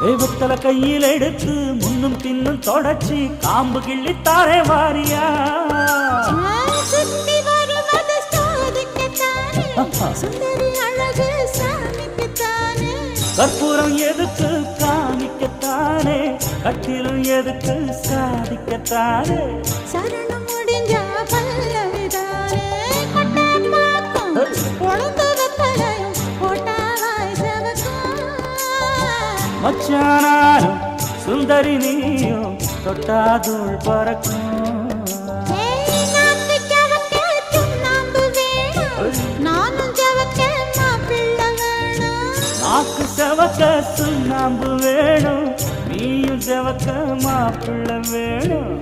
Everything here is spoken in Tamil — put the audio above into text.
வேவத்தல கையில் எடுத்து முன்னும் பின்னும் தொடச்சி காம்பு கிள்ளி தாரே வாரியா சுத்தி வருவது சோதிக்கத்தானே சுந்தரி அழகு சாமிக்குத்தானே கற்பூரம் எதுக்கு காமிக்கத்தானே கட்டிலும் எதுக்கு சாதிக்கத்தானே சரணம் முடிஞ்சா பல்லவிதானே கொட்டாப்பாக்கும் பொழுது வெத்தலையும் போட்டாவாய் செவக்கும் மச்சானாரும் சுந்தரி நீயும் தொட்டாதூள் பறக்கும் நாக்கு செவக்க சுண்ணாம்பு வேணும் நீயும் செவக்க மாப்பிள்ள வேணும்